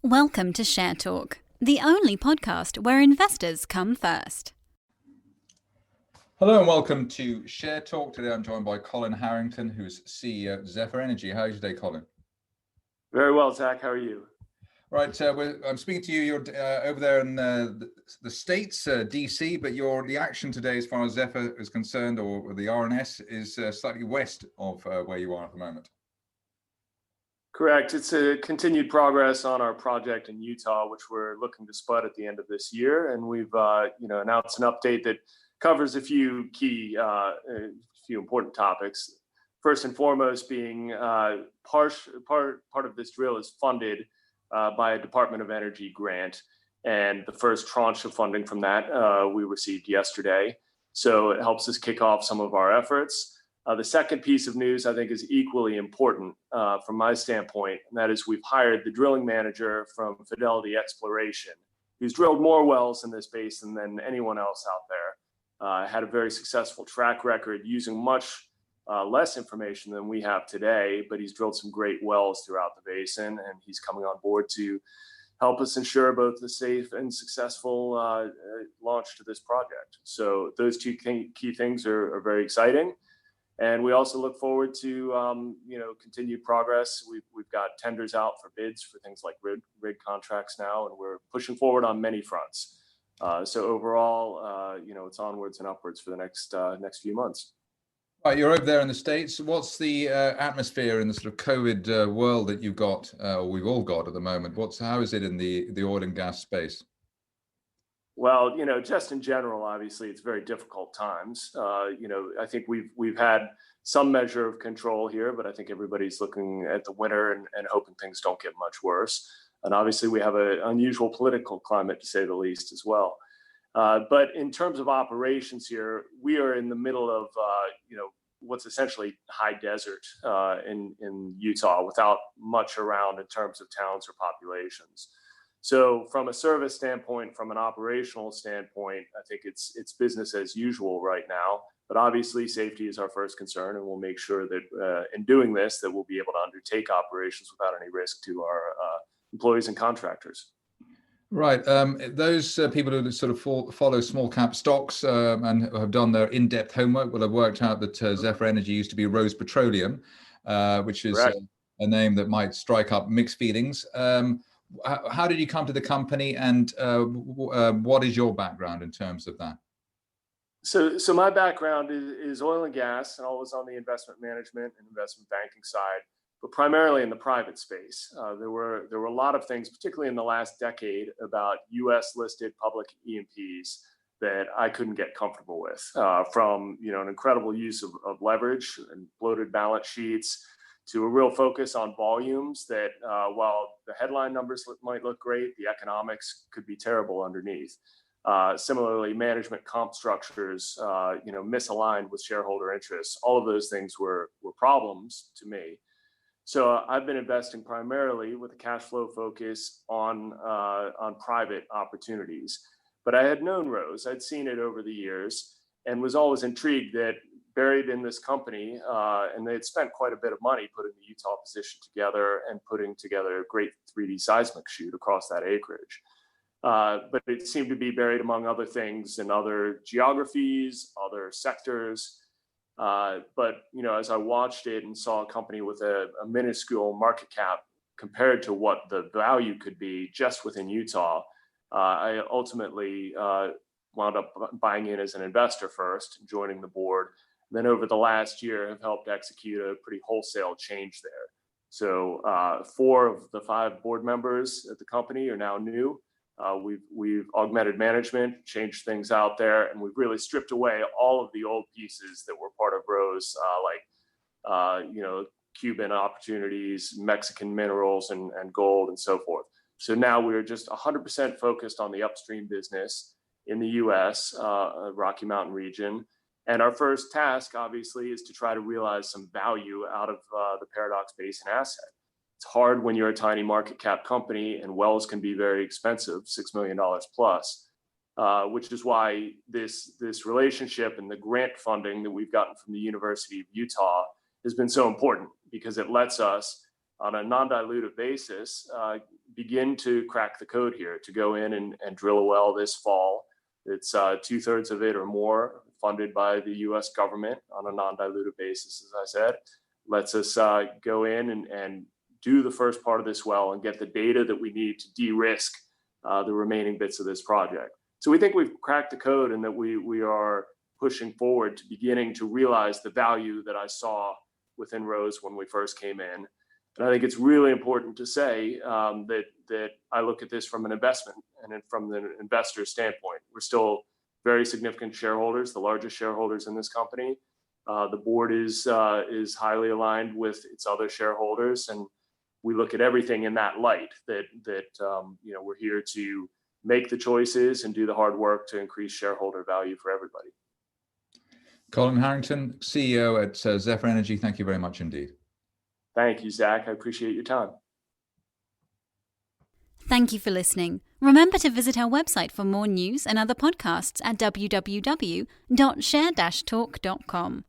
Welcome to Share Talk, the only podcast where investors come first. Hello and welcome to Share Talk. Today I'm joined by Colin Harrington, who's CEO of Zephyr Energy. How are you today, Colin? Very well, Zach. How are you? Right, I'm speaking to you. You're over there in the States, DC, but the action today, as far as Zephyr is concerned, or the RNS, is slightly west of where you are at the moment. Correct. It's a continued progress on our project in Utah, which we're looking to spud at the end of this year, and we've announced an update that covers a few key, few important topics. First and foremost, being part of this drill is funded by a Department of Energy grant, and the first tranche of funding from that we received yesterday. So it helps us kick off some of our efforts. The second piece of news I think is equally important from my standpoint, and that is we've hired the drilling manager from Fidelity Exploration, who's drilled more wells in this basin than anyone else out there. Had a very successful track record using much less information than we have today, but he's drilled some great wells throughout the basin, and he's coming on board to help us ensure both the safe and successful launch to this project. So those two key things are very exciting. And we also look forward to continued progress. We've got tenders out for bids for things like rig contracts now, and we're pushing forward on many fronts. So overall, it's onwards and upwards for the next few months. Right, you're over there in the States. What's the atmosphere in the sort of COVID world that you've got, or we've all got at the moment? How is it in the oil and gas space? Well, just in general, obviously, it's very difficult times. I think we've had some measure of control here, but I think everybody's looking at the winter and hoping things don't get much worse. And obviously, we have an unusual political climate, to say the least, as well. But in terms of operations here, we are in the middle of, what's essentially high desert in Utah, without much around in terms of towns or populations. So from a service standpoint, from an operational standpoint, I think it's business as usual right now. But obviously, safety is our first concern, and we'll make sure that in doing this, that we'll be able to undertake operations without any risk to our employees and contractors. Right. Those people who sort of follow small cap stocks and have done their in-depth homework will have worked out that Zephyr Energy used to be Rose Petroleum, which is a name that might strike up mixed feelings. How did you come to the company, and what is your background in terms of that? So my background is oil and gas, and always on the investment management and investment banking side, but primarily in the private space. There were a lot of things, particularly in the last decade, about U.S. listed public E&Ps that I couldn't get comfortable with, from an incredible use of leverage and bloated balance sheets, to a real focus on volumes that, while the headline numbers might look great, the economics could be terrible underneath. Similarly, management comp structures, misaligned with shareholder interests. All of those things were problems to me. So I've been investing primarily with a cash flow focus on private opportunities. But I had known Rose, I'd seen it over the years, and was always intrigued that buried in this company, and they had spent quite a bit of money putting the Utah position together and putting together a great 3D seismic shoot across that acreage. But it seemed to be buried among other things in other geographies, other sectors. But as I watched it and saw a company with a minuscule market cap compared to what the value could be just within Utah, I ultimately wound up buying in as an investor first, joining the board. Then over the last year have helped execute a pretty wholesale change there. So 4 of the 5 board members at the company are now new. We've augmented management, changed things out there, and we've really stripped away all of the old pieces that were part of Rose, like Cuban opportunities, Mexican minerals, and gold, and so forth. So now we're just 100% focused on the upstream business in the U.S., Rocky Mountain region. And our first task, obviously, is to try to realize some value out of the Paradox Basin asset. It's hard when you're a tiny market cap company, and wells can be very expensive, $6 million plus, which is why this relationship and the grant funding that we've gotten from the University of Utah has been so important, because it lets us on a non-dilutive basis, begin to crack the code here, to go in and drill a well this fall. It's 2/3 of it or more funded by the U.S. government on a non-dilutive basis, as I said. Lets us go in and do the first part of this well and get the data that we need to de-risk the remaining bits of this project. So we think we've cracked the code and that we are pushing forward to beginning to realize the value that I saw within Rose when we first came in. And I think it's really important to say that I look at this from an investment and from the investor standpoint. We're still very significant shareholders, the largest shareholders in this company. The board is highly aligned with its other shareholders, and we look at everything in that light. That we're here to make the choices and do the hard work to increase shareholder value for everybody. Colin Harrington, CEO at Zephyr Energy. Thank you very much indeed. Thank you, Zach. I appreciate your time. Thank you for listening. Remember to visit our website for more news and other podcasts at www.share-talk.com.